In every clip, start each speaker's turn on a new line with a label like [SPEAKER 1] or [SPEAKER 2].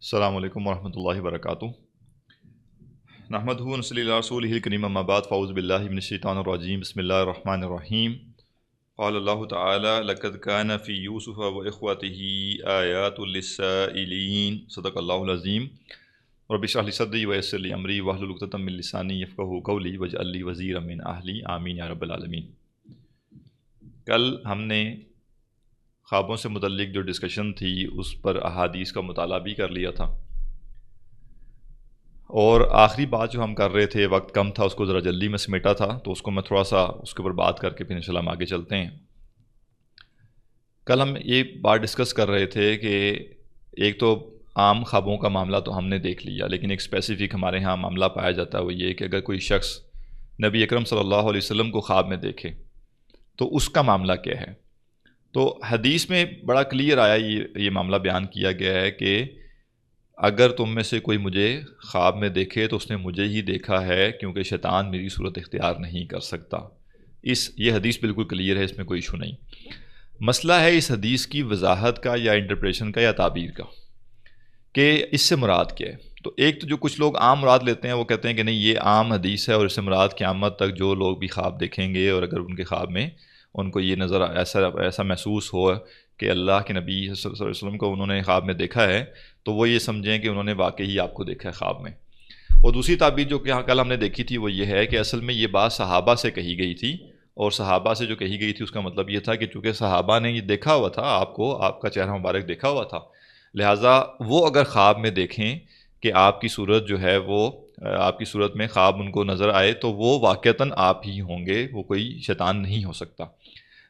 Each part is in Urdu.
[SPEAKER 1] السلام علیکم ورحمۃ اللہ وبرکاتہ۔ نحمدہ و نصلی علی رسولہ الکریم، اما بعد، فاعوذ باللہ من الشیطان الرجیم، بسم اللہ الرحمن الرحیم۔ قال اللہ تعالی لقد کان فی یوسف و اخوتہ آیات للسائلین، صدق اللہ العظیم۔ رب اشرح لی صدری ویسر لی امری واحلل عقدۃ من لسانی یفقہوا قولی واجعل لی وزیرا من اہلی، آمین یا رب العالمین۔ کل ہم نے خوابوں سے متعلق جو ڈسکشن تھی اس پر احادیث کا مطالعہ بھی کر لیا تھا، اور آخری بات جو ہم کر رہے تھے، وقت کم تھا، اس کو ذرا جلدی میں سمیٹا تھا، تو اس کو میں تھوڑا سا اس کے اوپر بات کر کے پھر انشاءاللہ ہم آگے چلتے ہیں۔ کل ہم یہ بات ڈسکس کر رہے تھے کہ ایک تو عام خوابوں کا معاملہ تو ہم نے دیکھ لیا، لیکن ایک اسپیسیفک ہمارے ہاں معاملہ پایا جاتا ہے، وہ یہ کہ اگر کوئی شخص نبی اکرم صلی اللہ علیہ وسلم کو خواب میں دیکھے تو اس کا معاملہ کیا ہے۔ تو حدیث میں بڑا کلیئر آیا، یہ معاملہ بیان کیا گیا ہے کہ اگر تم میں سے کوئی مجھے خواب میں دیکھے تو اس نے مجھے ہی دیکھا ہے، کیونکہ شیطان میری صورت اختیار نہیں کر سکتا۔ یہ حدیث بالکل کلیئر ہے، اس میں کوئی ایشو نہیں۔ مسئلہ ہے اس حدیث کی وضاحت کا یا انٹرپریشن کا یا تعبیر کا، کہ اس سے مراد کیا ہے۔ تو ایک تو جو کچھ لوگ عام مراد لیتے ہیں، وہ کہتے ہیں کہ نہیں، یہ عام حدیث ہے اور اس سے مراد قیامت تک جو لوگ بھی خواب دیکھیں گے، اور اگر ان کے خواب میں ان کو یہ نظر ایسا محسوس ہو کہ اللہ کے نبی صلی اللہ علیہ وسلم کو انہوں نے خواب میں دیکھا ہے، تو وہ یہ سمجھیں کہ انہوں نے واقعی آپ کو دیکھا ہے خواب میں۔ اور دوسری تعبیر جو کہ کل ہم نے دیکھی تھی، وہ یہ ہے کہ اصل میں یہ بات صحابہ سے کہی گئی تھی، اور صحابہ سے جو کہی گئی تھی اس کا مطلب یہ تھا کہ چونکہ صحابہ نے یہ دیکھا ہوا تھا، آپ کو، آپ کا چہرہ مبارک دیکھا ہوا تھا، لہٰذا وہ اگر خواب میں دیکھیں کہ آپ کی صورت جو ہے وہ آپ کی صورت میں خواب ان کو نظر آئے، تو وہ واقعتاً آپ ہی ہوں گے، وہ کوئی شیطان نہیں ہو سکتا۔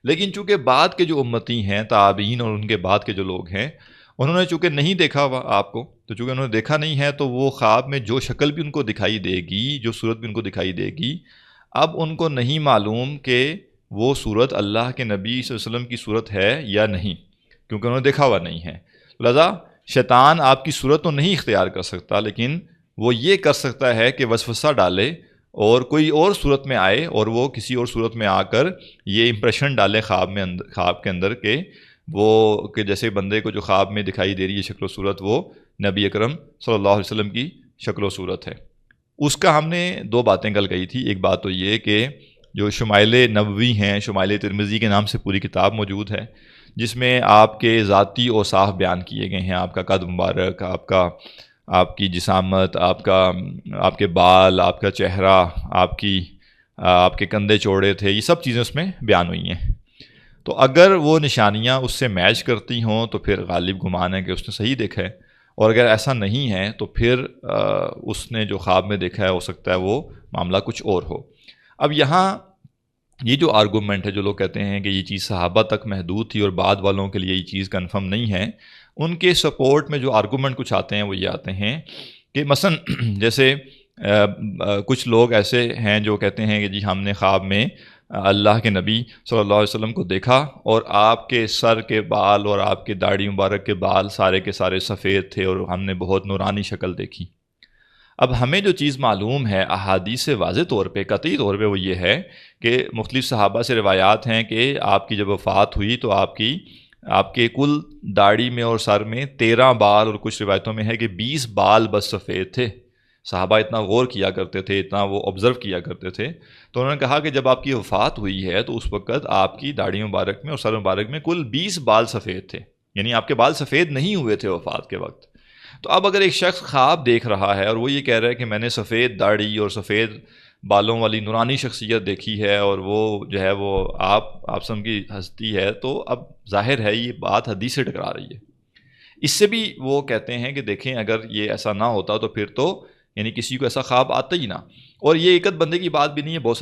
[SPEAKER 1] لیکن چونکہ بعد کے جو امتی ہیں، تابعین اور ان کے بعد کے جو لوگ ہیں، انہوں نے چونکہ نہیں دیکھا ہوا آپ کو، تو چونکہ انہوں نے دیکھا نہیں ہے، تو وہ خواب میں جو شکل بھی ان کو دکھائی دے گی، جو صورت بھی ان کو دکھائی دے گی، اب ان کو نہیں معلوم کہ وہ صورت اللہ کے نبی صلی اللہ علیہ وسلم کی صورت ہے یا نہیں، کیونکہ انہوں نے دیکھا ہوا نہیں ہے۔ لہذا شیطان آپ کی صورت تو نہیں اختیار کر سکتا، لیکن وہ یہ کر سکتا ہے کہ وسوسہ ڈالے اور کوئی اور صورت میں آئے، اور وہ کسی اور صورت میں آ کر یہ امپریشن ڈالے خواب کے اندر کہ جیسے بندے کو جو خواب میں دکھائی دے رہی ہے شکل و صورت، وہ نبی اکرم صلی اللہ علیہ وسلم کی شکل و صورت ہے۔ اس کا ہم نے دو باتیں کل کہی تھی۔ ایک بات تو یہ کہ جو شمائل نبوی ہیں، شمائل ترمذی کے نام سے پوری کتاب موجود ہے، جس میں آپ کے ذاتی اوصاف بیان کیے گئے ہیں، آپ کا قد مبارک، آپ کی جسامت، آپ کے بال، آپ کا چہرہ، آپ کے کندھے چوڑے تھے، یہ سب چیزیں اس میں بیان ہوئی ہیں۔ تو اگر وہ نشانیاں اس سے میچ کرتی ہوں تو پھر غالب گمان ہے کہ اس نے صحیح دیکھا ہے، اور اگر ایسا نہیں ہے تو پھر اس نے جو خواب میں دیکھا ہے ہو سکتا ہے وہ معاملہ کچھ اور ہو۔ اب یہاں یہ جو آرگومنٹ ہے، جو لوگ کہتے ہیں کہ یہ چیز صحابہ تک محدود تھی اور بعد والوں کے لیے یہ چیز کنفرم نہیں ہے، ان کے سپورٹ میں جو آرگومنٹ کچھ آتے ہیں وہ یہ آتے ہیں کہ مثلا جیسے کچھ لوگ ایسے ہیں جو کہتے ہیں کہ جی ہم نے خواب میں اللہ کے نبی صلی اللہ علیہ وسلم کو دیکھا، اور آپ کے سر کے بال اور آپ کے داڑھی مبارک کے بال سارے کے سارے سفید تھے، اور ہم نے بہت نورانی شکل دیکھی۔ اب ہمیں جو چیز معلوم ہے احادیث سے واضح طور پہ، قطعی طور پہ، وہ یہ ہے کہ مختلف صحابہ سے روایات ہیں کہ آپ کی جب وفات ہوئی تو آپ کے کل داڑھی میں اور سر میں 13 بال، اور کچھ روایتوں میں ہے کہ 20 بال بس سفید تھے۔ صحابہ اتنا غور کیا کرتے تھے، اتنا وہ آبزرو کیا کرتے تھے، تو انہوں نے کہا کہ جب آپ کی وفات ہوئی ہے تو اس وقت آپ کی داڑھی مبارک میں اور سر مبارک میں کل 20 بال سفید تھے، یعنی آپ کے بال سفید نہیں ہوئے تھے وفات کے وقت۔ تو اب اگر ایک شخص خواب دیکھ رہا ہے اور وہ یہ کہہ رہا ہے کہ میں نے سفید داڑھی اور سفید بالوں والی نورانی شخصیت دیکھی ہے، اور وہ جو ہے وہ آپ سم کی ہستی ہے، تو اب ظاہر ہے یہ بات حدیث سے ٹکرا رہی ہے۔ اس سے بھی وہ کہتے ہیں کہ دیکھیں، اگر یہ ایسا نہ ہوتا تو پھر تو یعنی کسی کو ایسا خواب آتا ہی نہ۔ اور یہ ایک بندے کی بات بھی نہیں ہے، بہت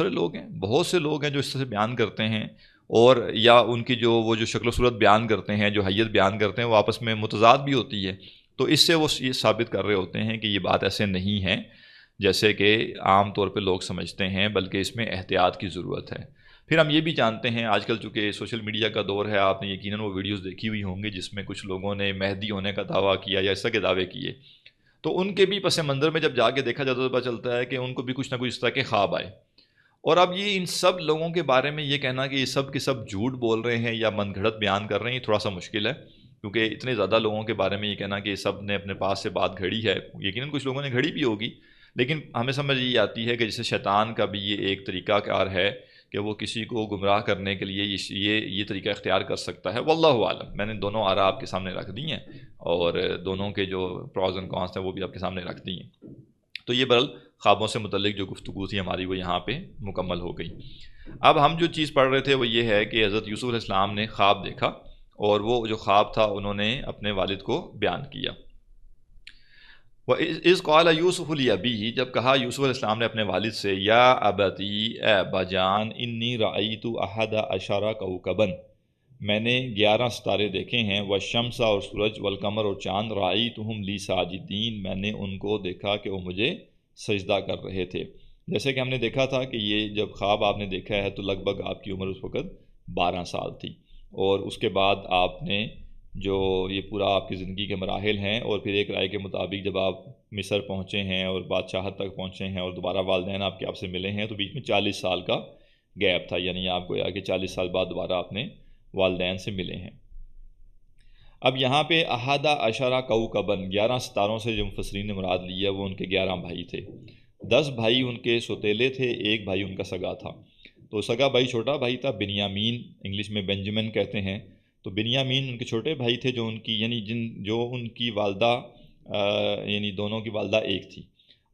[SPEAKER 1] سے لوگ ہیں جو اس سے بیان کرتے ہیں، اور یا ان کی وہ جو شکل و صورت بیان کرتے ہیں، جو حیت بیان کرتے ہیں، وہ آپس میں متضاد بھی ہوتی ہے، تو اس سے وہ یہ ثابت کر رہے ہوتے ہیں کہ یہ بات ایسے نہیں ہے جیسے کہ عام طور پہ لوگ سمجھتے ہیں، بلکہ اس میں احتیاط کی ضرورت ہے۔ پھر ہم یہ بھی جانتے ہیں، آج کل چونکہ سوشل میڈیا کا دور ہے، آپ نے یقیناً وہ ویڈیوز دیکھی ہوئی ہوں گی جس میں کچھ لوگوں نے مہدی ہونے کا دعویٰ کیا یا اس طرح کے دعوے کیے، تو ان کے بھی پس منظر میں جب جا کے دیکھا جاتا ہے تو پتہ چلتا ہے کہ ان کو بھی کچھ نہ کچھ اس طرح کے خواب آئے۔ اور اب یہ ان سب لوگوں کے بارے میں یہ کہنا کہ یہ سب کے سب جھوٹ بول رہے ہیں یا من گھڑت بیان کر رہے ہیں، یہ تھوڑا سا مشکل ہے، کیونکہ اتنے زیادہ لوگوں کے بارے میں یہ کہنا کہ سب نے اپنے پاس سے بات گھڑی ہے، یقیناً کچھ لوگوں نے گھڑی بھی ہوگی، لیکن ہمیں سمجھ یہ آتی ہے کہ جیسے شیطان کا بھی یہ ایک طریقہ کار ہے کہ وہ کسی کو گمراہ کرنے کے لیے یہ طریقہ اختیار کر سکتا ہے۔ واللہ عالم، میں نے دونوں آراء آپ کے سامنے رکھ دی ہیں اور دونوں کے جو پروز اینڈ کونس ہیں وہ بھی آپ کے سامنے رکھ دی ہیں۔ تو یہ بہرحال خوابوں سے متعلق جو گفتگو تھی ہماری وہ یہاں پہ مکمل ہو گئی۔ اب ہم جو چیز پڑھ رہے تھے وہ یہ ہے کہ حضرت یوسف علیہ السلام نے خواب دیکھا اور وہ جو خواب تھا انہوں نے اپنے والد کو بیان کیا۔ وَإِذْ قَالَ يُوسُفُ لِأَبِيهِ، جب کہا یوسف علیہ السلام نے اپنے والد سے، یا ابتی، اے ابا جان، انی رأیت احد عشر کوکبا، میں نے 11 ستارے دیکھے ہیں، والشمس اور سورج، والقمر اور چاند، رأیتہم لی ساجدین، میں نے ان کو دیکھا کہ وہ مجھے سجدہ کر رہے تھے۔ جیسے کہ ہم نے دیکھا تھا کہ یہ جب خواب آپ نے دیکھا ہے تو لگ بھگ آپ کی عمر اس وقت 12 سال تھی، اور اس کے بعد آپ نے جو یہ پورا آپ کی زندگی کے مراحل ہیں، اور پھر ایک رائے کے مطابق جب آپ مصر پہنچے ہیں اور بادشاہت تک پہنچے ہیں اور دوبارہ والدین آپ سے ملے ہیں، تو بیچ میں 40 سال کا گیپ تھا، یعنی آپ گویا کہ 40 سال بعد دوبارہ اپنے والدین سے ملے ہیں۔ اب یہاں پہ احد عشر کوکبا، 11 ستاروں سے جو مفسرین نے مراد لی ہے وہ ان کے 11 بھائی تھے۔ 10 بھائی ان کے سوتیلے تھے، ایک بھائی ان کا سگا تھا۔ تو سگا بھائی چھوٹا بھائی تھا بنیامین، انگلش میں بینجمن کہتے ہیں۔ تو بنیامین ان کے چھوٹے بھائی تھے جو ان کی جو ان کی والدہ یعنی دونوں کی والدہ ایک تھی،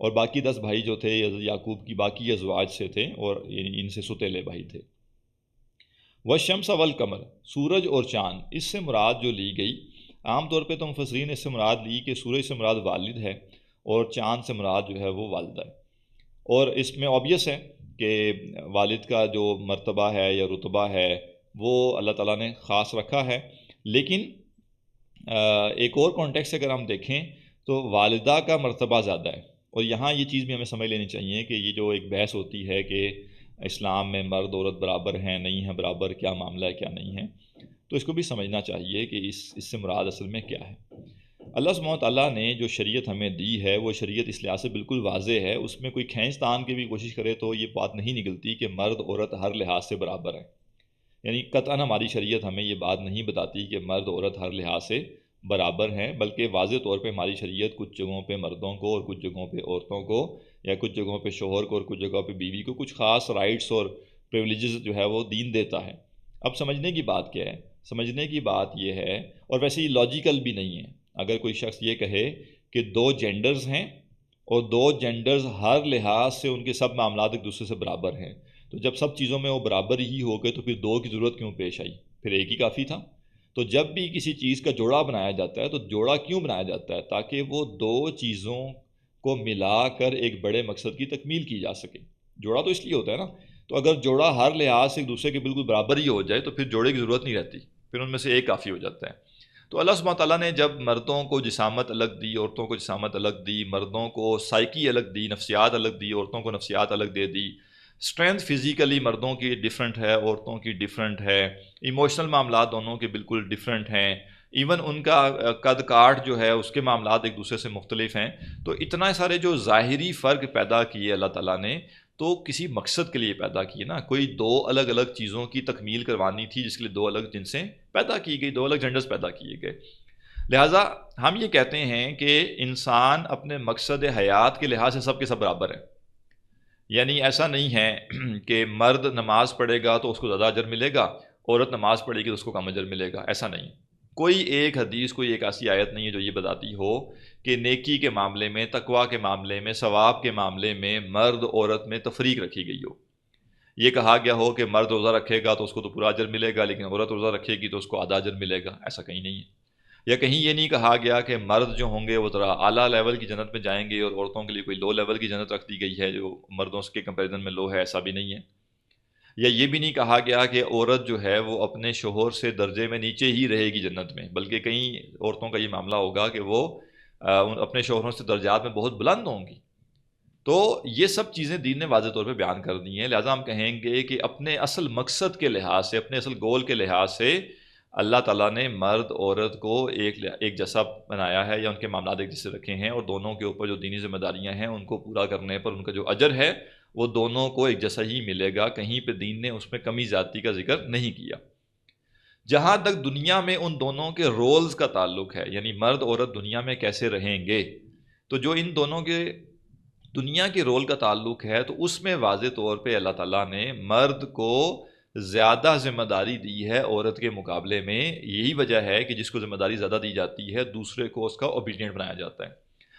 [SPEAKER 1] اور باقی 10 بھائی جو تھے یعقوب کی باقی ازواج سے تھے، اور یعنی ان سے سوتیلے بھائی تھے۔ والشمس والقمر، سورج اور چاند، اس سے مراد جو لی گئی، عام طور پہ تو مفسرین نے اس سے مراد لی کہ سورج سے مراد والد ہے اور چاند سے مراد جو ہے وہ والدہ ہے، اور اس میں obvious ہے کہ والد کا جو مرتبہ ہے یا رتبہ ہے وہ اللہ تعالیٰ نے خاص رکھا ہے، لیکن ایک اور کانٹیکسٹ اگر ہم دیکھیں تو والدہ کا مرتبہ زیادہ ہے۔ اور یہاں یہ چیز بھی ہمیں سمجھ لینی چاہیے کہ یہ جو ایک بحث ہوتی ہے کہ اسلام میں مرد عورت برابر ہیں نہیں ہیں برابر، کیا معاملہ ہے کیا نہیں ہے، تو اس کو بھی سمجھنا چاہیے کہ اس سے مراد اصل میں کیا ہے۔ اللہ سبحانہ وتعالیٰ نے جو شریعت ہمیں دی ہے وہ شریعت اس لحاظ سے بالکل واضح ہے، اس میں کوئی کھینچ تان کی بھی کوشش کرے تو یہ بات نہیں نکلتی کہ مرد عورت ہر لحاظ سے برابر ہیں، یعنی قطعاً ہماری شریعت ہمیں یہ بات نہیں بتاتی کہ مرد عورت ہر لحاظ سے برابر ہیں، بلکہ واضح طور پہ ہماری شریعت کچھ جگہوں پہ مردوں کو اور کچھ جگہوں پہ عورتوں کو، یا کچھ جگہوں پہ شوہر کو اور کچھ جگہوں پہ بیوی کو کچھ خاص رائٹس اور پریولیجز جو ہے وہ دین دیتا ہے۔ اب سمجھنے کی بات کیا ہے؟ سمجھنے کی بات یہ ہے، اور ویسے یہ لاجیکل بھی نہیں ہے، اگر کوئی شخص یہ کہے کہ 2 جینڈرز ہیں اور 2 جینڈرز ہر لحاظ سے ان کے سب معاملات ایک دوسرے سے برابر ہیں، تو جب سب چیزوں میں وہ برابر ہی ہو گئے تو پھر 2 کی ضرورت کیوں پیش آئی؟ پھر ایک ہی کافی تھا۔ تو جب بھی کسی چیز کا جوڑا بنایا جاتا ہے تو جوڑا کیوں بنایا جاتا ہے؟ تاکہ وہ 2 چیزوں کو ملا کر ایک بڑے مقصد کی تکمیل کی جا سکے۔ جوڑا تو اس لیے ہوتا ہے نا، تو اگر جوڑا ہر لحاظ سے ایک دوسرے کے بالکل برابر ہی ہو جائے تو پھر جوڑے کی ضرورت نہیں رہتی، پھر ان میں سے ایک کافی ہو جاتا ہے۔ تو اللہ سبحانہ تعالیٰ نے جب مردوں کو جسامت الگ دی، عورتوں کو جسامت الگ دی، مردوں کو سائیکی الگ دی، نفسیات الگ دی، عورتوں کو نفسیات الگ دے دی، اسٹرینتھ فزیکلی مردوں کی ڈیفرنٹ ہے عورتوں کی ڈیفرنٹ ہے، ایموشنل معاملات دونوں کے بالکل ڈیفرنٹ ہیں، ایون ان کا قد کاٹ جو ہے اس کے معاملات ایک دوسرے سے مختلف ہیں، تو اتنا سارے جو ظاہری فرق پیدا کیے اللہ تعالیٰ نے تو کسی مقصد کے لیے پیدا کیے نا، کوئی 2 الگ الگ چیزوں کی تکمیل کروانی تھی جس کے لیے 2 الگ جنسیں پیدا کی گئی، 2 الگ جنڈرز پیدا کیے گئے۔ لہٰذا ہم یہ کہتے ہیں کہ انسان اپنے مقصد حیات کے لحاظ سے سب کے سب برابر ہے، یعنی ایسا نہیں ہے کہ مرد نماز پڑھے گا تو اس کو زیادہ اجر ملے گا، عورت نماز پڑھے گی تو اس کو کم اجر ملے گا، ایسا نہیں۔ کوئی ایک حدیث، کوئی ایک ایسی آیت نہیں ہے جو یہ بتاتی ہو کہ نیکی کے معاملے میں، تقویٰ کے معاملے میں، ثواب کے معاملے میں مرد عورت میں تفریق رکھی گئی ہو، یہ کہا گیا ہو کہ مرد روزہ رکھے گا تو اس کو تو پورا اجر ملے گا لیکن عورت روزہ رکھے گی تو اس کو آدھا اجر ملے گا، ایسا کہیں نہیں ہے۔ یا کہیں یہ نہیں کہا گیا کہ مرد جو ہوں گے وہ ذرا اعلیٰ لیول کی جنت میں جائیں گے اور عورتوں کے لیے کوئی لو لیول کی جنت رکھ دی گئی ہے جو مردوں کے کمپیریزن میں لو ہے، ایسا بھی نہیں ہے۔ یا یہ بھی نہیں کہا گیا کہ عورت جو ہے وہ اپنے شوہر سے درجے میں نیچے ہی رہے گی جنت میں، بلکہ کئی عورتوں کا یہ معاملہ ہوگا کہ وہ اپنے شوہروں سے درجات میں بہت بلند ہوں گی۔ تو یہ سب چیزیں دین نے واضح طور پہ بیان کر دی ہیں، لہٰذا ہم کہیں گے کہ اپنے اصل مقصد کے لحاظ سے، اپنے اصل گول کے لحاظ سے اللہ تعالیٰ نے مرد عورت کو ایک جیسا بنایا ہے، یا ان کے معاملات ایک جیسے رکھے ہیں، اور دونوں کے اوپر جو دینی ذمہ داریاں ہیں ان کو پورا کرنے پر ان کا جو اجر ہے وہ دونوں کو ایک جیسا ہی ملے گا، کہیں پہ دین نے اس میں کمی زیادتی کا ذکر نہیں کیا۔ جہاں تک دنیا میں ان دونوں کے رولز کا تعلق ہے، یعنی مرد عورت دنیا میں کیسے رہیں گے، تو جو ان دونوں کے دنیا کے رول کا تعلق ہے تو اس میں واضح طور پہ اللہ تعالیٰ نے مرد کو زیادہ ذمہ داری دی ہے عورت کے مقابلے میں. یہی وجہ ہے کہ جس کو ذمہ داری زیادہ دی جاتی ہے دوسرے کو اس کا اوبیڈینٹ بنایا جاتا ہے.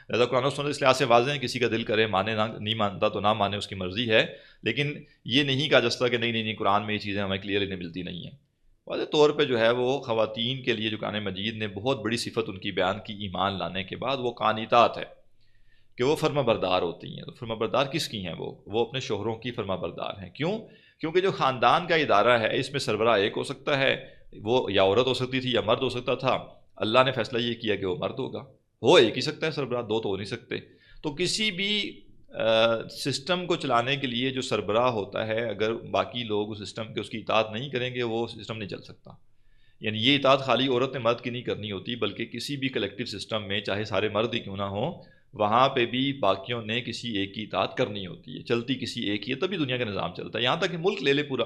[SPEAKER 1] لہٰذا قرآن و سنت اس لحاظ سے واضح ہے، کسی کا دل کرے مانے نہ، نہیں مانتا تو نہ مانے، اس کی مرضی ہے، لیکن یہ نہیں کہا جاتا کہ نہیں قرآن میں یہ چیزیں ہمیں کلیئرلی نہیں ملتی نہیں ہیں. واضح طور پہ جو ہے وہ خواتین کے لیے جو قرآن مجید نے بہت بڑی صفت ان کی بیان کی ایمان لانے کے بعد، وہ قانتات ہے کہ وہ فرما بردار ہوتی ہیں. تو فرما بردار کس کی ہیں؟ وہ اپنے شوہروں کی فرما بردار ہیں. کیوں؟ کیونکہ جو خاندان کا ادارہ ہے اس میں سربراہ ایک ہو سکتا ہے، وہ یا عورت ہو سکتی تھی یا مرد ہو سکتا تھا. اللہ نے فیصلہ یہ کیا کہ وہ مرد ہوگا. ہو ایک ہی سکتا ہے سربراہ، دو تو ہو نہیں سکتے. تو کسی بھی سسٹم کو چلانے کے لیے جو سربراہ ہوتا ہے، اگر باقی لوگ اس سسٹم کے اس کی اطاعت نہیں کریں گے وہ سسٹم نہیں چل سکتا. یعنی یہ اطاعت خالی عورت نے مرد کی نہیں کرنی ہوتی، بلکہ کسی بھی کلیکٹیو سسٹم میں چاہے سارے مرد ہی کیوں نہ ہوں، وہاں پہ بھی باقیوں نے کسی ایک کی اطاعت کرنی ہوتی ہے. چلتی کسی ایک ہی ہے تبھی دنیا کا نظام چلتا ہے. یہاں تک کہ ملک لے لے پورا،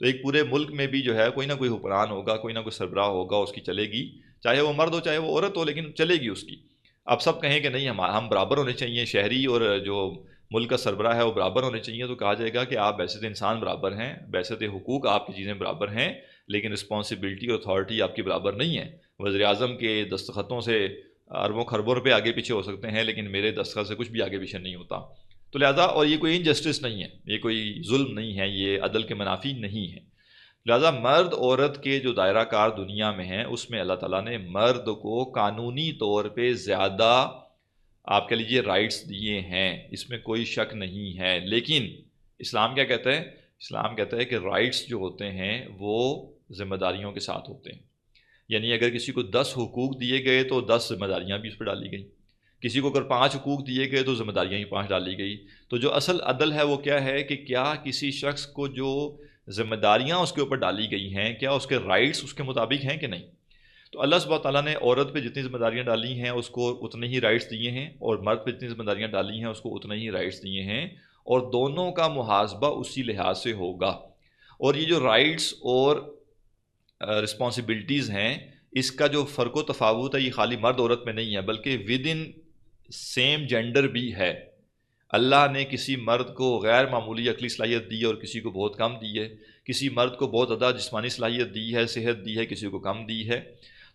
[SPEAKER 1] تو ایک پورے ملک میں بھی جو ہے کوئی نہ کوئی حکمران ہوگا، کوئی نہ کوئی سربراہ ہوگا، اس کی چلے گی، چاہے وہ مرد ہو چاہے وہ عورت ہو، لیکن چلے گی اس کی. اب سب کہیں کہ نہیں ہم برابر ہونے چاہیے، شہری اور جو ملک کا سربراہ ہے وہ برابر ہونے چاہیے، تو کہا جائے گا کہ آپ ویسے تو انسان برابر ہیں، ویسے تو حقوق آپ کی چیزیں برابر ہیں، لیکن رسپانسبلٹی اور اتھارٹی آپ کی برابر نہیں ہے. وزیر اعظم کے دستخطوں سے اربوں خربوں روپے آگے پیچھے ہو سکتے ہیں، لیکن میرے دستخط سے کچھ بھی آگے پیچھے نہیں ہوتا. تو لہٰذا، اور یہ کوئی انجسٹس نہیں ہے، یہ کوئی ظلم نہیں ہے، یہ عدل کے منافی نہیں ہے. لہٰذا مرد عورت کے جو دائرہ کار دنیا میں ہیں اس میں اللہ تعالیٰ نے مرد کو قانونی طور پہ زیادہ آپ کہہ لیجیے رائٹس دیے ہیں، اس میں کوئی شک نہیں ہے. لیکن اسلام کیا کہتا ہے؟ اسلام کہتا ہے کہ رائٹس جو ہوتے ہیں وہ ذمہ داریوں کے ساتھ ہوتے ہیں. یعنی اگر کسی کو 10 حقوق دیے گئے تو 10 ذمہ داریاں بھی اس پہ ڈالی گئیں. کسی کو اگر 5 حقوق دیے گئے تو ذمہ داریاں ہی 5 ڈالی گئی. تو جو اصل عدل ہے وہ کیا ہے کہ کیا کسی شخص کو جو ذمہ داریاں اس کے اوپر ڈالی گئی ہیں، کیا اس کے رائٹس اس کے مطابق ہیں کہ نہیں. تو اللہ سبحانہ تعالیٰ نے عورت پہ جتنی ذمہ داریاں ڈالی ہیں اس کو اتنے ہی رائٹس دیے ہیں، اور مرد پہ جتنی ذمہ داریاں ڈالی ہیں اس کو اتنے ہی رائٹس دیے ہیں، اور دونوں کا محاسبہ اسی لحاظ سے ہوگا. اور یہ جو رائٹس اور رسپانسبلٹیز ہیں، اس کا جو فرق و تفاوت ہے یہ خالی مرد عورت میں نہیں ہے، بلکہ ود ان سیم جینڈر بھی ہے. اللہ نے کسی مرد کو غیر معمولی عقلی صلاحیت دی ہے اور کسی کو بہت کم دی ہے. کسی مرد کو بہت زیادہ جسمانی صلاحیت دی ہے، صحت دی ہے، کسی کو کم دی ہے.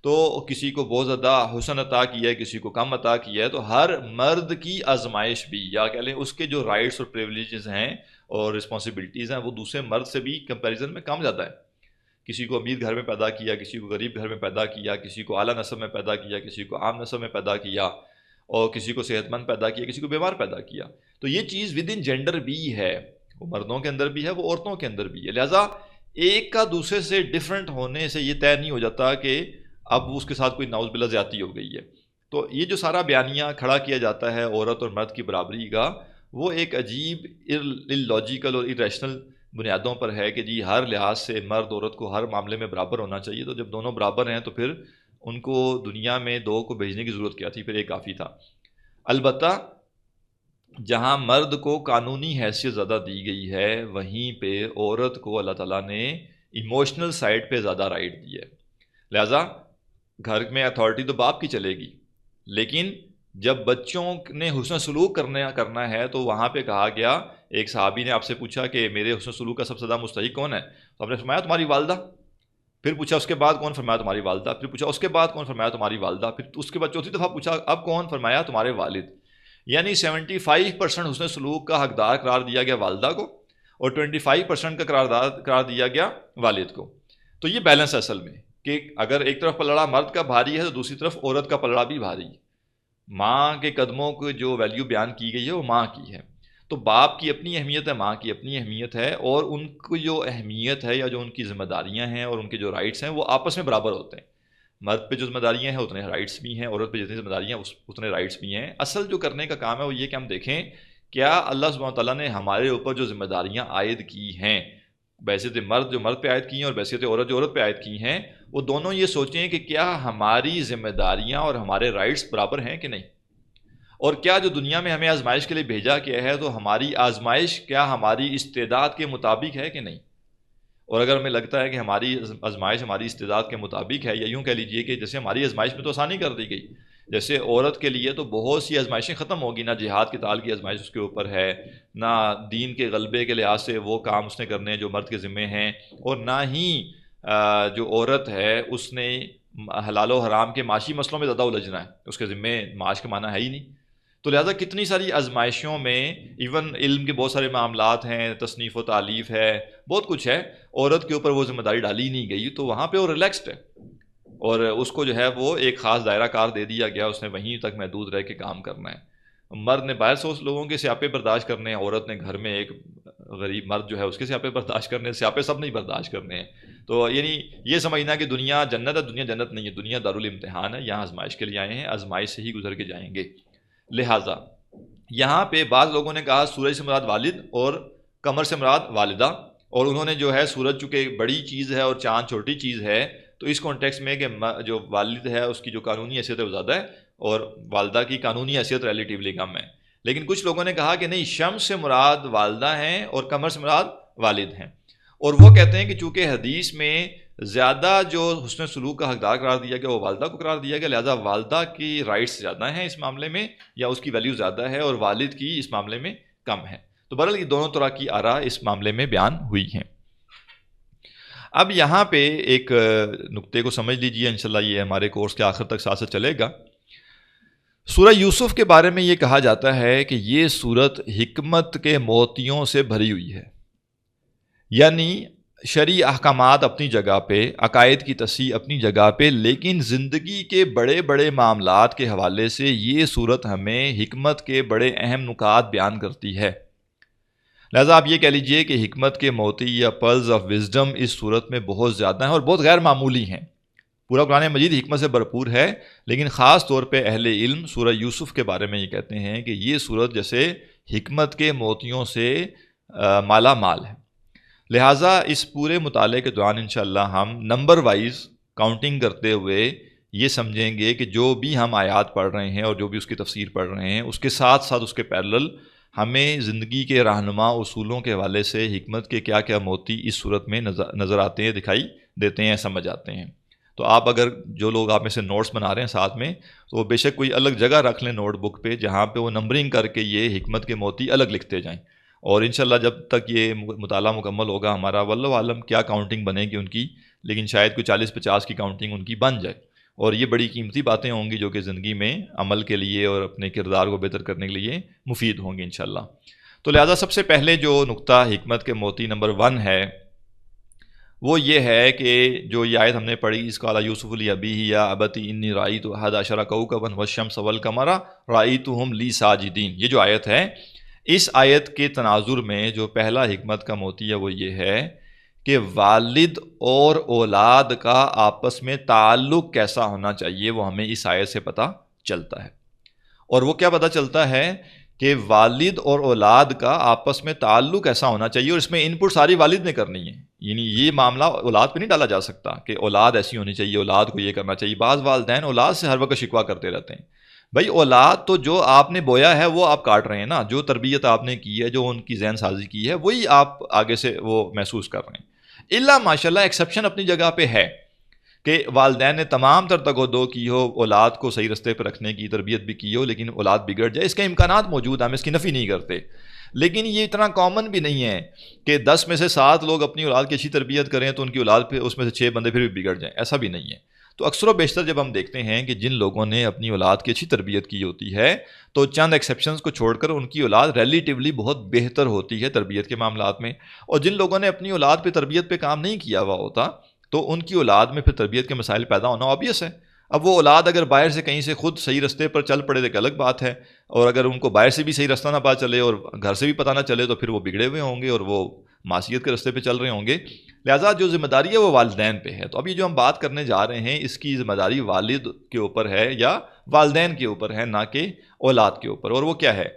[SPEAKER 1] تو کسی کو بہت زیادہ حسن عطا کیا ہے، کسی کو کم عطا کیا ہے. تو ہر مرد کی آزمائش بھی، یا کہہ لیں اس کے جو رائٹس اور پریولیجز ہیں اور رسپانسبلٹیز ہیں، وہ دوسرے مرد سے بھی کمپیریزن میں کم زیادہ ہے. کسی کو امیر گھر میں پیدا کیا، کسی کو غریب گھر میں پیدا کیا، کسی کو اعلیٰ نسب میں پیدا کیا، کسی کو عام نسب میں پیدا کیا، اور کسی کو صحت مند پیدا کیا، کسی کو بیمار پیدا کیا. تو یہ چیز ود ان جینڈر بھی ہے، وہ مردوں کے اندر بھی ہے، وہ عورتوں کے اندر بھی ہے. لہٰذا ایک کا دوسرے سے ڈفرینٹ ہونے سے یہ طے نہیں ہو جاتا کہ اب اس کے ساتھ کوئی نعوذ باللہ زیادتی ہو گئی ہے. تو یہ جو سارا بیانیہ کھڑا کیا جاتا ہے عورت اور مرد کی برابری کا، وہ ایک عجیب لاجیکل اور ایریشنل بنیادوں پر ہے کہ جی ہر لحاظ سے مرد عورت کو ہر معاملے میں برابر ہونا چاہیے. تو جب دونوں برابر ہیں تو پھر ان کو دنیا میں 2 کو بھیجنے کی ضرورت کیا تھی؟ پھر ایک کافی تھا. البتہ جہاں مرد کو قانونی حیثیت زیادہ دی گئی ہے، وہیں پہ عورت کو اللہ تعالیٰ نے ایموشنل سائڈ پہ زیادہ رائٹ دی ہے. لہٰذا گھر میں اتھارٹی تو باپ کی چلے گی، لیکن جب بچوں نے حسن سلوک کرنا ہے تو وہاں پہ کہا گیا، ایک صحابی نے آپ سے پوچھا کہ میرے حسن سلوک کا سب سے زیادہ مستحق کون ہے؟ تو آپ نے فرمایا تمہاری والدہ. پھر پوچھا اس کے بعد کون؟ فرمایا تمہاری والدہ. پھر پوچھا اس کے بعد کون؟ فرمایا تمہاری والدہ. پھر اس کے بعد چوتھی دفعہ پوچھا اب کون؟ فرمایا تمہارے والد. یعنی 75% حسن سلوک کا حقدار قرار دیا گیا والدہ کو، اور 25% کا قرار دیا گیا والد کو. تو یہ بیلنس ہے اصل میں، کہ اگر ایک طرف پلڑا مرد کا بھاری ہے تو دوسری طرف عورت کا پلڑا بھی بھاری. ماں کے قدموں کو جو ویلیو بیان کی گئی ہے وہ ماں کی ہے. تو باپ کی اپنی اہمیت ہے، ماں کی اپنی اہمیت ہے، اور ان کی جو اہمیت ہے یا جو ان کی ذمہ داریاں ہیں اور ان کے جو رائٹس ہیں وہ آپس میں برابر ہوتے ہیں. مرد پہ جو ذمہ داریاں ہیں اتنے رائٹس بھی ہیں، عورت پہ جتنی ذمہ داریاں اتنے رائٹس بھی ہیں. اصل جو کرنے کا کام ہے وہ یہ کہ ہم دیکھیں کیا اللہ سبحانہ تعالیٰ نے ہمارے اوپر جو ذمہ داریاں عائد کی ہیں، بحیثیت مرد جو مرد پہ عائد کی ہیں اور بحیثیت عورت جو عورت پہ عائد کی ہیں، وہ دونوں یہ سوچیں کہ کیا ہماری ذمہ داریاں اور ہمارے رائٹس برابر ہیں کہ نہیں. اور کیا جو دنیا میں ہمیں آزمائش کے لیے بھیجا گیا ہے تو ہماری آزمائش کیا ہماری استعداد کے مطابق ہے کہ نہیں. اور اگر ہمیں لگتا ہے کہ ہماری آزمائش ہماری استعداد کے مطابق ہے، یا یوں کہہ لیجئے کہ جیسے ہماری آزمائش میں تو آسانی کر دی گئی، جیسے عورت کے لیے تو بہت سی آزمائشیں ختم ہوگی، نہ جہاد کی تال کی آزمائش اس کے اوپر ہے، نہ دین کے غلبے کے لحاظ سے وہ کام اس نے کرنے ہیں جو مرد کے ذمے ہیں، اور نہ ہی جو عورت ہے اس نے حلال و حرام کے معاشی مسئلوں میں زیادہ الجھنا ہے، اس کے ذمے معاش کا معنی ہے ہی نہیں۔ تو لہٰذا کتنی ساری آزمائشوں میں ایون علم کے بہت سارے معاملات ہیں، تصنیف و تالیف ہے، بہت کچھ ہے، عورت کے اوپر وہ ذمہ داری ڈالی نہیں گئی، تو وہاں پہ وہ ریلیکسڈ ہے، اور اس کو جو ہے وہ ایک خاص دائرہ کار دے دیا گیا، اس نے وہیں تک محدود رہ کے کام کرنا ہے۔ مرد نے باہر سے اس لوگوں کے سیاپے برداشت کرنے ہیں، عورت نے گھر میں ایک غریب مرد جو ہے اس کے سیاپے برداشت کرنے ہیں، سیاپے سب نہیں برداشت کرنے ہیں۔ تو یعنی یہ سمجھنا کہ دنیا جنت ہے، دنیا جنت نہیں ہے، دنیا دارالامتحان ہے، یہاں آزمائش کے لیے آئے ہیں، آزمائش سے ہی گزر کے جائیں گے۔ لہٰذا یہاں پہ بعض لوگوں نے کہا سورج سے مراد والد اور قمر سے مراد والدہ، اور انہوں نے جو ہے سورج چونکہ بڑی چیز ہے اور چاند چھوٹی چیز ہے، تو اس کانٹیکس میں کہ جو والد ہے اس کی جو قانونی حیثیت ہے وہ زیادہ ہے، اور والدہ کی قانونی حیثیت ریلیٹیولی کم ہے۔ لیکن کچھ لوگوں نے کہا کہ نہیں، شمس سے مراد والدہ ہیں اور قمر سے مراد والد ہیں، اور وہ کہتے ہیں کہ چونکہ حدیث میں زیادہ جو حسن سلوک کا حقدار قرار دیا گیا وہ والدہ کو قرار دیا گیا، لہذا والدہ کی رائٹس زیادہ ہیں اس معاملے میں، یا اس کی ویلیو زیادہ ہے، اور والد کی اس معاملے میں کم ہے۔ تو بہرحال یہ دونوں طرح کی آراء اس معاملے میں بیان ہوئی ہیں۔ اب یہاں پہ ایک نقطے کو سمجھ لیجئے، انشاءاللہ یہ ہمارے کورس کے آخر تک ساتھ چلے گا۔ سورہ یوسف کے بارے میں یہ کہا جاتا ہے کہ یہ سورت حکمت کے موتیوں سے بھری ہوئی ہے، یعنی شرعی احکامات اپنی جگہ پہ، عقائد کی تصحیح اپنی جگہ پہ، لیکن زندگی کے بڑے بڑے معاملات کے حوالے سے یہ سورت ہمیں حکمت کے بڑے اہم نکات بیان کرتی ہے۔ لہذا آپ یہ کہہ لیجئے کہ حکمت کے موتی یا پرلز آف وزڈم اس سورت میں بہت زیادہ ہیں اور بہت غیر معمولی ہیں۔ پورا قرآن مجید حکمت سے بھرپور ہے، لیکن خاص طور پہ اہل علم سورہ یوسف کے بارے میں یہ کہتے ہیں کہ یہ سورت جیسے حکمت کے موتیوں سے مالا مال ہے۔ لہٰذا اس پورے مطالعے کے دوران انشاءاللہ ہم نمبر وائز کاؤنٹنگ کرتے ہوئے یہ سمجھیں گے کہ جو بھی ہم آیات پڑھ رہے ہیں اور جو بھی اس کی تفسیر پڑھ رہے ہیں، اس کے ساتھ ساتھ اس کے پیرلل ہمیں زندگی کے رہنما اصولوں کے حوالے سے حکمت کے کیا کیا موتی اس صورت میں نظر آتے ہیں، دکھائی دیتے ہیں، سمجھ آتے ہیں۔ تو آپ اگر جو لوگ آپ میں سے نوٹس بنا رہے ہیں ساتھ میں، تو بے شک کوئی الگ جگہ رکھ لیں نوٹ بک پہ، جہاں پہ وہ نمبرنگ کر کے یہ حکمت کے موتی الگ لکھتے جائیں، اور انشاءاللہ جب تک یہ مطالعہ مکمل ہوگا ہمارا، واللہ عالم کیا کاؤنٹنگ بنے گی ان کی، لیکن شاید کوئی 40-50 کی کاؤنٹنگ ان کی بن جائے، اور یہ بڑی قیمتی باتیں ہوں گی جو کہ زندگی میں عمل کے لیے اور اپنے کردار کو بہتر کرنے کے لیے مفید ہوں گی انشاءاللہ۔ تو لہٰذا سب سے پہلے جو نقطہ حکمت کے موتی نمبر 1 ہے وہ یہ ہے کہ جو یہ آیت ہم نے پڑھی، اس قال یوسف لابیہ یا ابتی انی رأیت احد عشر کوکبا والشمس والقمر رأیتہم لی ساجدین، یہ جو آیت ہے، اس آیت کے تناظر میں جو پہلا حکمت کا موتی ہے وہ یہ ہے کہ والد اور اولاد کا آپس میں تعلق کیسا ہونا چاہیے وہ ہمیں اس آیت سے پتہ چلتا ہے۔ اور وہ کیا پتہ چلتا ہے کہ والد اور اولاد کا آپس میں تعلق ایسا ہونا چاہیے، اور اس میں ان پٹ ساری والد نے کرنی ہے، یعنی یہ معاملہ اولاد پہ نہیں ڈالا جا سکتا کہ اولاد ایسی ہونی چاہیے، اولاد کو یہ کرنا چاہیے۔ بعض والدین اولاد سے ہر وقت شکوہ کرتے رہتے ہیں، بھائی اولاد تو جو آپ نے بویا ہے وہ آپ کاٹ رہے ہیں نا، جو تربیت آپ نے کی ہے، جو ان کی ذہن سازی کی ہے، وہی آپ آگے سے وہ محسوس کر رہے ہیں۔ الا ماشاءاللہ ایکسیپشن اپنی جگہ پہ ہے کہ والدین نے تمام تر تگودو کی ہو، اولاد کو صحیح رستے پہ رکھنے کی تربیت بھی کی ہو، لیکن اولاد بگڑ جائے، اس کے امکانات موجود ہیں، ہم اس کی نفی نہیں کرتے، لیکن یہ اتنا کامن بھی نہیں ہے کہ 10 میں سے 7 لوگ اپنی اولاد کی اچھی تربیت کریں تو ان کی اولاد پہ اس میں سے 6 بندے پھر بھی بگڑ جائیں، ایسا بھی نہیں ہے۔ تو اکثر و بیشتر جب ہم دیکھتے ہیں کہ جن لوگوں نے اپنی اولاد کی اچھی تربیت کی ہوتی ہے تو چند ایکسیپشنز کو چھوڑ کر ان کی اولاد ریلیٹیولی بہت بہتر ہوتی ہے تربیت کے معاملات میں، اور جن لوگوں نے اپنی اولاد پہ تربیت پہ کام نہیں کیا ہوا ہوتا تو ان کی اولاد میں پھر تربیت کے مسائل پیدا ہونا آبویس ہے۔ اب وہ اولاد اگر باہر سے کہیں سے خود صحیح رستے پر چل پڑے تو ایک الگ بات ہے، اور اگر ان کو باہر سے بھی صحیح رستہ نہ پتہ چلے اور گھر سے بھی پتہ نہ چلے تو پھر وہ بگڑے ہوئے ہوں گے اور وہ معصیت کے رستے پہ چل رہے ہوں گے۔ لہٰذا جو ذمہ داری ہے وہ والدین پہ ہے۔ تو اب یہ جو ہم بات کرنے جا رہے ہیں اس کی ذمہ داری والد کے اوپر ہے یا والدین کے اوپر ہے، نہ کہ اولاد کے اوپر۔ اور وہ کیا ہے؟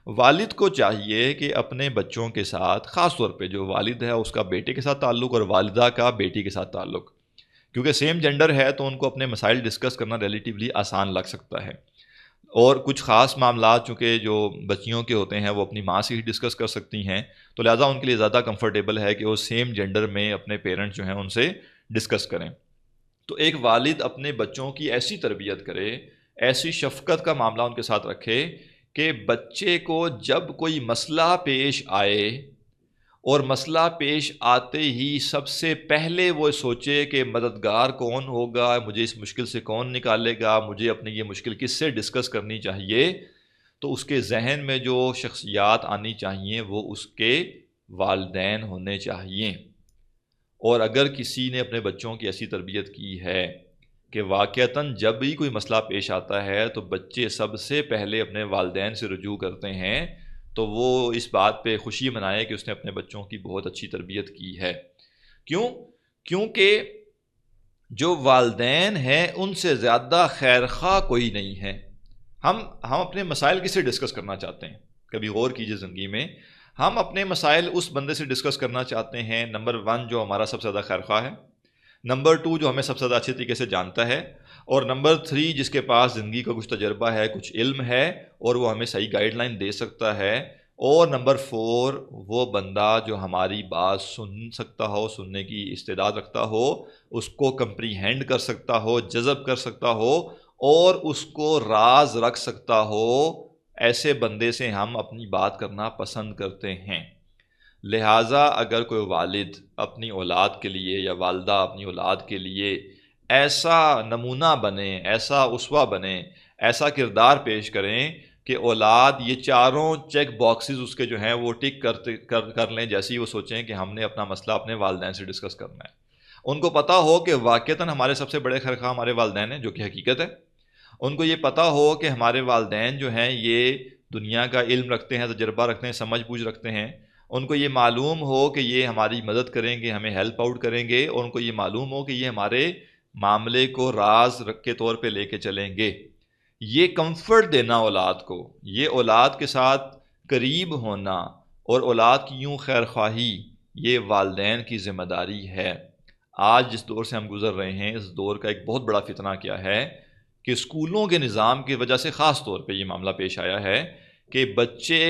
[SPEAKER 1] والد کو چاہیے کہ اپنے بچوں کے ساتھ، خاص طور پہ جو والد ہے اس کا بیٹے کے ساتھ تعلق اور والدہ کا بیٹی کے ساتھ تعلق، کیونکہ سیم جینڈر ہے تو ان کو اپنے مسائل ڈسکس کرنا ریلیٹیولی آسان لگ سکتا ہے۔ اور کچھ خاص معاملات چونکہ جو بچیوں کے ہوتے ہیں وہ اپنی ماں سے ہی ڈسکس کر سکتی ہیں، تو لہٰذا ان کے لیے زیادہ کمفرٹیبل ہے کہ وہ سیم جینڈر میں اپنے پیرنٹس جو ہیں ان سے ڈسکس کریں۔ تو ایک والد اپنے بچوں کی ایسی تربیت کرے، ایسی شفقت کا معاملہ ان کے ساتھ رکھے کہ بچے کو جب کوئی مسئلہ پیش آئے اور مسئلہ پیش آتے ہی سب سے پہلے وہ سوچے کہ مددگار کون ہوگا، مجھے اس مشکل سے کون نکالے گا، مجھے اپنی یہ مشکل کس سے ڈسکس کرنی چاہیے۔ تو اس کے ذہن میں جو شخصیات آنی چاہیے وہ اس کے والدین ہونے چاہیے۔ اور اگر کسی نے اپنے بچوں کی ایسی تربیت کی ہے کہ واقعتاً جب بھی کوئی مسئلہ پیش آتا ہے تو بچے سب سے پہلے اپنے والدین سے رجوع کرتے ہیں، تو وہ اس بات پہ خوشی منائے کہ اس نے اپنے بچوں کی بہت اچھی تربیت کی ہے۔ کیونکہ جو والدین ہیں ان سے زیادہ خیر خواہ کوئی نہیں ہے۔ ہم اپنے مسائل کس سے ڈسکس کرنا چاہتے ہیں؟ کبھی غور کیجئے زندگی میں، ہم اپنے مسائل اس بندے سے ڈسکس کرنا چاہتے ہیں، نمبر 1 جو ہمارا سب سے زیادہ خیر خواہ ہے، نمبر 2 جو ہمیں سب سے زیادہ اچھے طریقے سے جانتا ہے، اور نمبر 3 جس کے پاس زندگی کا کچھ تجربہ ہے، کچھ علم ہے اور وہ ہمیں صحیح گائیڈ لائن دے سکتا ہے، اور نمبر 4 وہ بندہ جو ہماری بات سن سکتا ہو، سننے کی استعداد رکھتا ہو، اس کو کمپریہینڈ کر سکتا ہو، جذب کر سکتا ہو اور اس کو راز رکھ سکتا ہو۔ ایسے بندے سے ہم اپنی بات کرنا پسند کرتے ہیں۔ لہٰذا اگر کوئی والد اپنی اولاد کے لیے یا والدہ اپنی اولاد کے لیے ایسا نمونہ بنے، ایسا اسوہ بنے، ایسا کردار پیش کریں کہ اولاد یہ چاروں چیک باکسز اس کے جو ہیں وہ ٹک کر لیں جیسے ہی وہ سوچیں کہ ہم نے اپنا مسئلہ اپنے والدین سے ڈسکس کرنا ہے۔ ان کو پتہ ہو کہ واقعتاً ہمارے سب سے بڑے خیر خواہ ہمارے والدین ہیں، جو کہ حقیقت ہے۔ ان کو یہ پتہ ہو کہ ہمارے والدین جو ہیں یہ دنیا کا علم رکھتے ہیں، تجربہ رکھتے ہیں، سمجھ بوجھ رکھتے ہیں۔ ان کو یہ معلوم ہو کہ یہ ہماری مدد کریں گے، ہمیں ہیلپ آؤٹ کریں گے، اور ان کو یہ معلوم ہو کہ یہ ہمارے معاملے کو راز رکھ کے طور پہ لے کے چلیں گے۔ یہ کمفرٹ دینا اولاد کو، یہ اولاد کے ساتھ قریب ہونا اور اولاد کی یوں خیر خواہی، یہ والدین کی ذمہ داری ہے۔ آج جس دور سے ہم گزر رہے ہیں، اس دور کا ایک بہت بڑا فتنہ کیا ہے کہ اسکولوں کے نظام کی وجہ سے خاص طور پہ یہ معاملہ پیش آیا ہے کہ بچے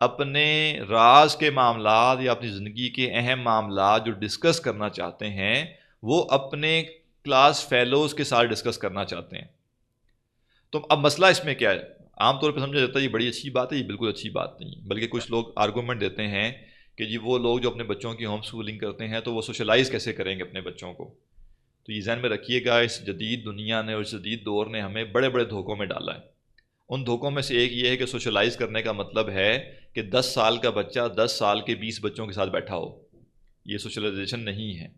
[SPEAKER 1] اپنے راز کے معاملات یا اپنی زندگی کے اہم معاملات جو ڈسکس کرنا چاہتے ہیں وہ اپنے کلاس فیلوز کے ساتھ ڈسکس کرنا چاہتے ہیں۔ تو اب مسئلہ اس میں کیا ہے؟ عام طور پہ سمجھا جاتا ہے یہ بڑی اچھی بات ہے، یہ بالکل اچھی بات نہیں، بلکہ کچھ لوگ آرگومنٹ دیتے ہیں کہ جی وہ لوگ جو اپنے بچوں کی ہوم اسکولنگ کرتے ہیں تو وہ سوشلائز کیسے کریں گے اپنے بچوں کو؟ تو یہ ذہن میں رکھیے گا، اس جدید دنیا نے اور اس جدید دور نے ہمیں بڑے بڑے دھوکوں میں ڈالا ہے۔ ان دھوکوں میں سے ایک یہ ہے کہ سوشلائز کرنے کا مطلب ہے کہ 10 سال کا بچہ 10 سال کے 20 بچوں کے ساتھ بیٹھا ہو۔ یہ سوشلائزیشن نہیں ہے۔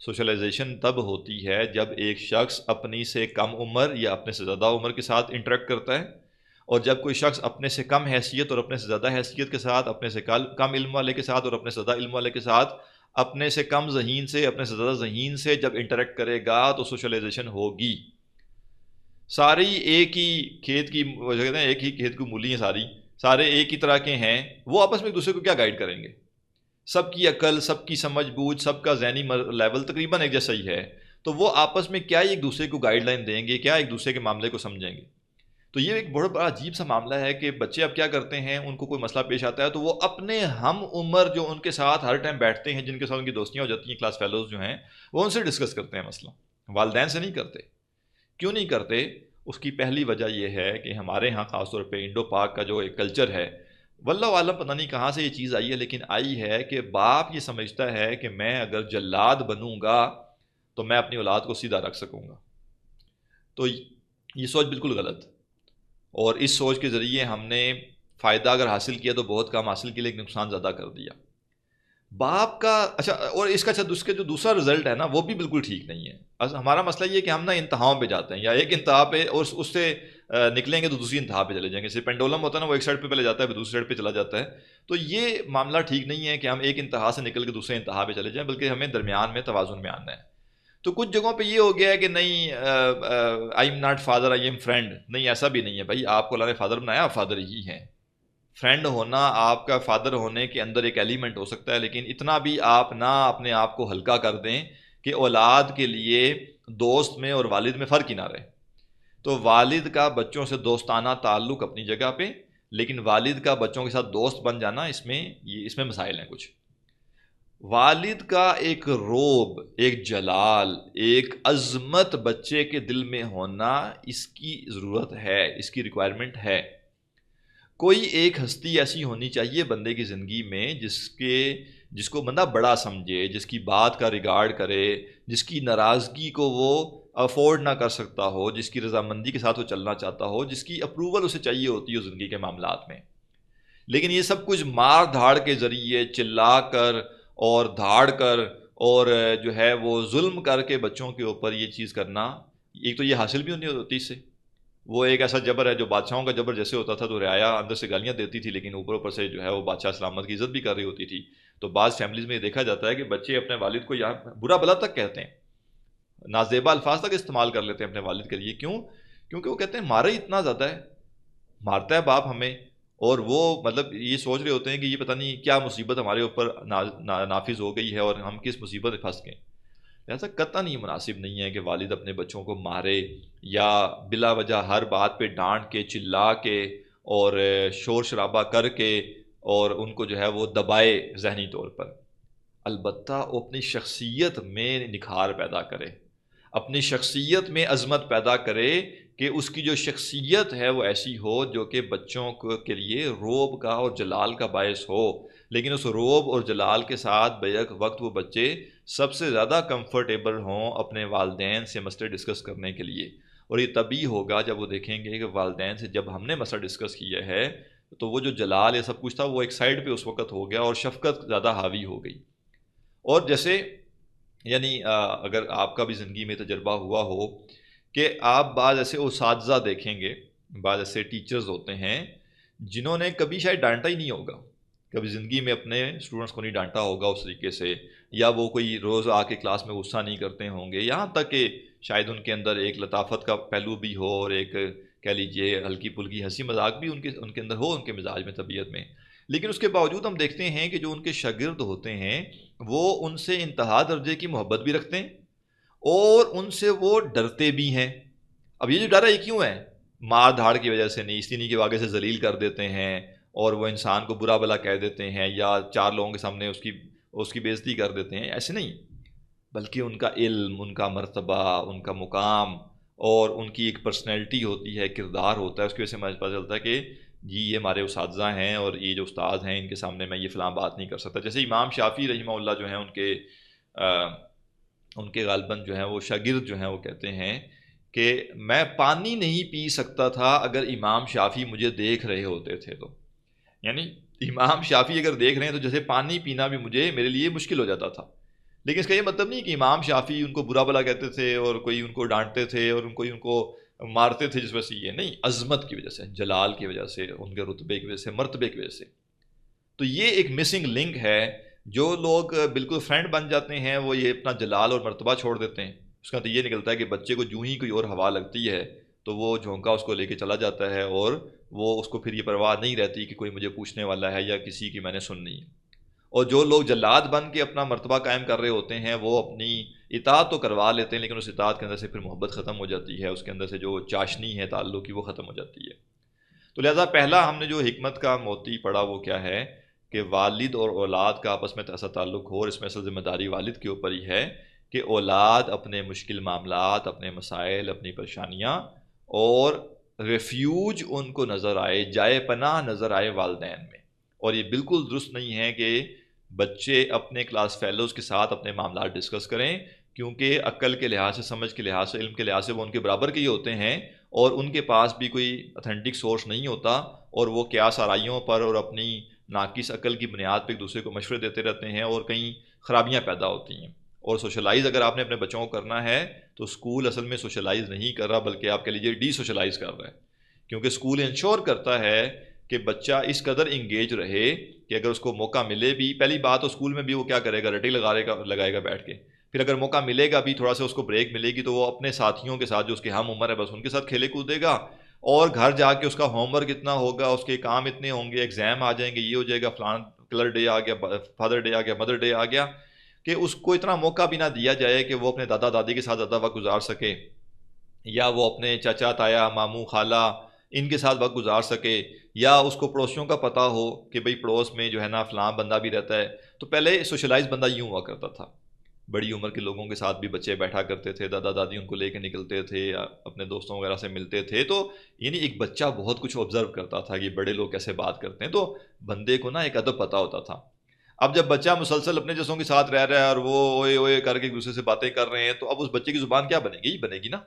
[SPEAKER 1] سوشلائزیشن تب ہوتی ہے جب ایک شخص اپنی سے کم عمر یا اپنے سے زیادہ عمر کے ساتھ انٹریکٹ کرتا ہے، اور جب کوئی شخص اپنے سے کم حیثیت اور اپنے سے زیادہ حیثیت کے ساتھ، اپنے سے کم علم والے کے ساتھ اور اپنے سے زیادہ علم والے کے ساتھ، اپنے سے کم ذہین سے اپنے سے زیادہ ذہین سے جب انٹریکٹ کرے گا تو سوشلائزیشن ہوگی۔ ساری ایک ہی کھیت کی کہتے ہیں، ایک ہی کھیت کی مولی ہیں، سارے ایک ہی طرح کے ہیں، وہ آپس میں ایک دوسرے کو کیا گائیڈ کریں گے؟ سب کی عقل، سب کی سمجھ بوجھ، سب کا ذہنی لیول تقریباً ایک جیسا ہی ہے، تو وہ آپس میں کیا ایک دوسرے کو گائیڈ لائن دیں گے؟ کیا ایک دوسرے کے معاملے کو سمجھیں گے؟ تو یہ ایک بڑا عجیب سا معاملہ ہے کہ بچے اب کیا کرتے ہیں، ان کو کوئی مسئلہ پیش آتا ہے تو وہ اپنے ہم عمر جو ان کے ساتھ ہر ٹائم بیٹھتے ہیں، جن کے ساتھ ان کی دوستیاں ہو جاتی ہیں، کلاس فیلوز جو ہیں، وہ ان سے ڈسکس کرتے ہیں مسئلہ، والدین سے نہیں کرتے۔ کیوں نہیں کرتے؟ اس کی پہلی وجہ یہ ہے کہ ہمارے ہاں خاص طور پہ انڈو پاک کا جو ایک کلچر ہے، واللہ عالم پتہ نہیں کہاں سے یہ چیز آئی ہے، لیکن آئی ہے کہ باپ یہ سمجھتا ہے کہ میں اگر جلاد بنوں گا تو میں اپنی اولاد کو سیدھا رکھ سکوں گا۔ تو یہ سوچ بالکل غلط، اور اس سوچ کے ذریعے ہم نے فائدہ اگر حاصل کیا تو بہت کم حاصل کیا، لیکن نقصان زیادہ کر دیا باپ کا۔ اچھا، اور اس کا اس کے جو دوسرا رزلٹ ہے نا وہ بھی بالکل ٹھیک نہیں ہے۔ ہمارا مسئلہ یہ ہے کہ ہم نا انتہاؤں پہ جاتے ہیں، یا ایک انتہا پہ اور اس سے نکلیں گے تو دوسری انتہا پہ چلے جائیں گے۔ جیسے پینڈولم ہوتا ہے نا، وہ ایک سائڈ پہ پہلے جاتا ہے پھر دوسری سائڈ پہ چلا جاتا ہے۔ تو یہ معاملہ ٹھیک نہیں ہے کہ ہم ایک انتہا سے نکل کے دوسرے انتہا پہ چلے جائیں، بلکہ ہمیں درمیان میں توازن میں آنا ہے۔ تو کچھ جگہوں پہ یہ ہو گیا ہے کہ نہیں، I am not father, I am friend. نہیں، ایسا بھی نہیں ہے بھائی، آپ کو اللہ نے فادر بنایا، آپ فادر ہی ہیں۔ فرینڈ ہونا آپ کا فادر ہونے کے اندر ایک ایلیمنٹ ہو سکتا ہے، لیکن اتنا بھی آپ نہ اپنے آپ کو ہلکا کر دیں کہ اولاد کے لیے دوست میں اور والد میں فرق ہی نہ رہے۔ تو والد کا بچوں سے دوستانہ تعلق اپنی جگہ پہ، لیکن والد کا بچوں کے ساتھ دوست بن جانا اس میں مسائل ہیں کچھ۔ والد کا ایک روب، ایک جلال، ایک عظمت بچے کے دل میں ہونا، اس کی ضرورت ہے، اس کی ریکوائرمنٹ ہے۔ کوئی ایک ہستی ایسی ہونی چاہیے بندے کی زندگی میں جس کو بندہ بڑا سمجھے، جس کی بات کا ریگارڈ کرے، جس کی ناراضگی کو وہ افورڈ نہ کر سکتا ہو، جس کی رضامندی کے ساتھ وہ چلنا چاہتا ہو، جس کی اپروول اسے چاہیے ہوتی ہے زندگی کے معاملات میں۔ لیکن یہ سب کچھ مار دھاڑ کے ذریعے چلا کر اور دھاڑ کر اور جو ہے وہ ظلم کر کے بچوں کے اوپر یہ چیز کرنا، ایک تو یہ حاصل بھی نہیں ہوتی اس سے۔ وہ ایک ایسا جبر ہے جو بادشاہوں کا جبر جیسے ہوتا تھا، تو رعایا اندر سے گالیاں دیتی تھی لیکن اوپر سے جو ہے وہ بادشاہ سلامت کی عزت بھی کر رہی ہوتی تھی۔ تو بعض فیملیز میں یہ دیکھا جاتا ہے کہ بچے اپنے والد کو یہاں برا بلا تک کہتے ہیں، نازیبا الفاظ تک استعمال کر لیتے ہیں اپنے والد کے لیے۔ کیوں؟ کیونکہ وہ کہتے ہیں مارا ہی اتنا زیادہ ہے، مارتا ہے باپ ہمیں، اور وہ مطلب یہ سوچ رہے ہوتے ہیں کہ یہ پتہ نہیں کیا مصیبت ہمارے اوپر نافذ ہو گئی ہے اور ہم کس مصیبت میں پھنس گئے۔ ایسا قطعاً نہیں مناسب نہیں ہے کہ والد اپنے بچوں کو مارے یا بلا وجہ ہر بات پہ ڈانٹ کے، چلا کے اور شور شرابہ کر کے اور ان کو جو ہے وہ دبائے ذہنی طور پر۔ البتہ وہ اپنی شخصیت میں نکھار پیدا کرے، اپنی شخصیت میں عظمت پیدا کرے کہ اس کی جو شخصیت ہے وہ ایسی ہو جو کہ بچوں کے لیے روب کا اور جلال کا باعث ہو۔ لیکن اس روب اور جلال کے ساتھ بیک وقت وہ بچے سب سے زیادہ کمفرٹیبل ہوں اپنے والدین سے مسئلے ڈسکس کرنے کے لیے۔ اور یہ تبھی ہوگا جب وہ دیکھیں گے کہ والدین سے جب ہم نے مسئلہ ڈسکس کیا ہے تو وہ جو جلال یہ سب کچھ تھا وہ ایک سائڈ پہ اس وقت ہو گیا اور شفقت زیادہ حاوی ہو گئی۔ اور جیسے یعنی اگر آپ کا بھی زندگی میں تجربہ ہوا ہو کہ آپ بعض ایسے اساتذہ دیکھیں گے، بعض ایسے ٹیچرز ہوتے ہیں جنہوں نے کبھی شاید ڈانٹا ہی نہیں ہوگا، کبھی زندگی میں اپنے اسٹوڈنٹس کو نہیں ڈانٹا ہوگا اس طریقے سے، یا وہ کوئی روز آ کے کلاس میں غصہ نہیں کرتے ہوں گے، یہاں تک کہ شاید ان کے اندر ایک لطافت کا پہلو بھی ہو اور ایک کہہ لیجئے ہلکی پھلکی ہنسی مذاق بھی ان کے اندر ہو، ان کے مزاج میں، طبیعت میں۔ لیکن اس کے باوجود ہم دیکھتے ہیں کہ جو ان کے شاگرد ہوتے ہیں وہ ان سے انتہا درجے کی محبت بھی رکھتے ہیں اور ان سے وہ ڈرتے بھی ہیں۔ اب یہ جو ڈر ہے یہ کیوں ہے؟ مار دھاڑ کی وجہ سے نہیں، اس لیے نہیں کہ وہ آگے سے ذلیل کر دیتے ہیں اور وہ انسان کو برا بلا کہہ دیتے ہیں یا چار لوگوں کے سامنے اس کی بےعزتی کر دیتے ہیں، ایسے نہیں، بلکہ ان کا علم، ان کا مرتبہ، ان کا مقام اور ان کی ایک پرسنالٹی ہوتی ہے، کردار ہوتا ہے، اس کی وجہ سے مجھے پتہ چلتا ہے کہ جی یہ ہمارے اساتذہ ہیں اور یہ جو استاد ہیں ان کے سامنے میں یہ فلاں بات نہیں کر سکتا۔ جیسے امام شافعی رحمہ اللہ جو ہیں ان کے غالباً جو ہیں وہ شاگرد جو ہیں وہ کہتے ہیں کہ میں پانی نہیں پی سکتا تھا اگر امام شافعی مجھے دیکھ رہے ہوتے تھے تو، یعنی امام شافعی اگر دیکھ رہے ہیں تو جیسے پانی پینا بھی میرے لیے مشکل ہو جاتا تھا۔ لیکن اس کا یہ مطلب نہیں کہ امام شافعی ان کو برا بلا کہتے تھے اور کوئی ان کو ڈانٹتے تھے اور کوئی ان کو مارتے تھے جس وجہ سے، یہ نہیں، عظمت کی وجہ سے، جلال کی وجہ سے، ان کے رتبے کی وجہ سے، مرتبے کی وجہ سے۔ تو یہ ایک مسنگ لنک ہے۔ جو لوگ بالکل فرینڈ بن جاتے ہیں وہ یہ اپنا جلال اور مرتبہ چھوڑ دیتے ہیں۔ اس کا تو یہ نکلتا ہے کہ بچے کو جو ہی کوئی اور ہوا لگتی ہے تو وہ جھونکا اس کو لے کے چلا جاتا ہے اور وہ اس کو پھر یہ پرواہ نہیں رہتی کہ کوئی مجھے پوچھنے والا ہے یا کسی کی میں نے سننی ہے۔ اور جو لوگ جلاد بن کے اپنا مرتبہ قائم کر رہے ہوتے ہیں وہ اپنی اطاعت تو کروا لیتے ہیں لیکن اس اطاعت کے اندر سے پھر محبت ختم ہو جاتی ہے، اس کے اندر سے جو چاشنی ہے تعلق کی وہ ختم ہو جاتی ہے۔ تو لہٰذا پہلا ہم نے جو حکمت کا موتی پڑھا وہ کیا ہے کہ والد اور اولاد کا آپس میں ایسا تعلق ہو، اور اس میں اصل ذمہ داری والد کے اوپر ہی ہے کہ اولاد اپنے مشکل معاملات، اپنے مسائل، اپنی پریشانیاں اور ریفیوج ان کو نظر آئے، جائے پناہ نظر آئے والدین میں۔ اور یہ بالکل درست نہیں ہے کہ بچے اپنے کلاس فیلوز کے ساتھ اپنے معاملات ڈسکس کریں، کیونکہ عقل کے لحاظ سے، سمجھ کے لحاظ سے، علم کے لحاظ سے وہ ان کے برابر کے ہی ہوتے ہیں اور ان کے پاس بھی کوئی اتھینٹک سورس نہیں ہوتا، اور وہ قیاس آرائیوں پر اور اپنی ناقص عقل کی بنیاد پہ ایک دوسرے کو مشورے دیتے رہتے ہیں اور کئی خرابیاں پیدا ہوتی ہیں۔ اور سوشلائز اگر آپ نے اپنے بچوں کو کرنا ہے تو اسکول اصل میں سوشلائز نہیں کر رہا بلکہ آپ کہہ لیجیے ڈی سوشلائز کر رہا ہے، کیونکہ اسکول انشور کرتا ہے کہ بچہ اس قدر انگیج رہے کہ اگر اس کو موقع ملے بھی، پہلی بات تو اسکول میں بھی وہ کیا کرے گا، رٹی لگائے گا بیٹھ کے، پھر اگر موقع ملے گا بھی، تھوڑا سا اس کو بریک ملے گی تو وہ اپنے ساتھیوں کے ساتھ جو اس کے ہم عمر ہے بس ان کے ساتھ کھیلے کودے گا، اور گھر جا کے اس کا ہوم ورک اتنا ہوگا، اس کے کام اتنے ہوں گے، ایگزام آ جائیں گے، یہ ہو جائے گا، فلان کلر ڈے آ گیا، فادر ڈے آ گیا، مدر ڈے آ گیا، کہ اس کو اتنا موقع بھی نہ دیا جائے کہ وہ اپنے دادا دادی کے ساتھ زیادہ وقت گزار سکے، یا وہ اپنے چچا تایا ماموں خالہ ان کے ساتھ وقت گزار سکے، یا اس کو پڑوسیوں کا پتہ ہو کہ بھئی پڑوس میں جو ہے نا فلاں بندہ بھی رہتا ہے۔ تو پہلے سوشلائز بندہ یوں ہوا کرتا تھا، بڑی عمر کے لوگوں کے ساتھ بھی بچے بیٹھا کرتے تھے، دادا دادی ان کو لے کے نکلتے تھے، یا اپنے دوستوں وغیرہ سے ملتے تھے، تو یعنی ایک بچہ بہت کچھ آبزرو کرتا تھا کہ بڑے لوگ کیسے بات کرتے ہیں، تو بندے کو نا ایک ادب پتہ ہوتا تھا۔ اب جب بچہ مسلسل اپنے جیسوں کے ساتھ رہ رہا ہے اور وہ اوئے اوئے کر کے ایک دوسرے سے باتیں کر رہے ہیں، تو اب اس بچے کی زبان کیا بنے گی؟ بنے گی نا۔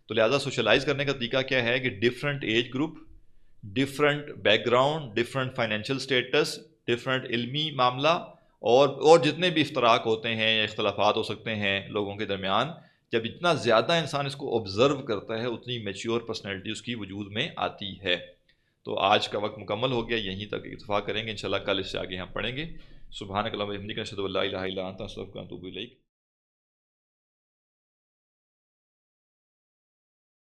[SPEAKER 1] تو لہٰذا سوشلائز کرنے کا طریقہ کیا ہے کہ different age group, different background, different financial status, different علمی معاملہ، اور جتنے بھی افتراق ہوتے ہیں یا اختلافات ہو سکتے ہیں لوگوں کے درمیان، جب اتنا زیادہ انسان اس کو آبزرو کرتا ہے اتنی میچیور پرسنالٹی اس کی وجود میں آتی ہے۔ تو آج کا وقت مکمل ہو گیا، یہیں تک اتفاق کریں گے، انشاءاللہ کل اس سے آگے ہم پڑھیں گے۔ سبحانک اللہم و بحمدک، اشہد ان لا الہ الا انت، استغفرک و اتوب الیک۔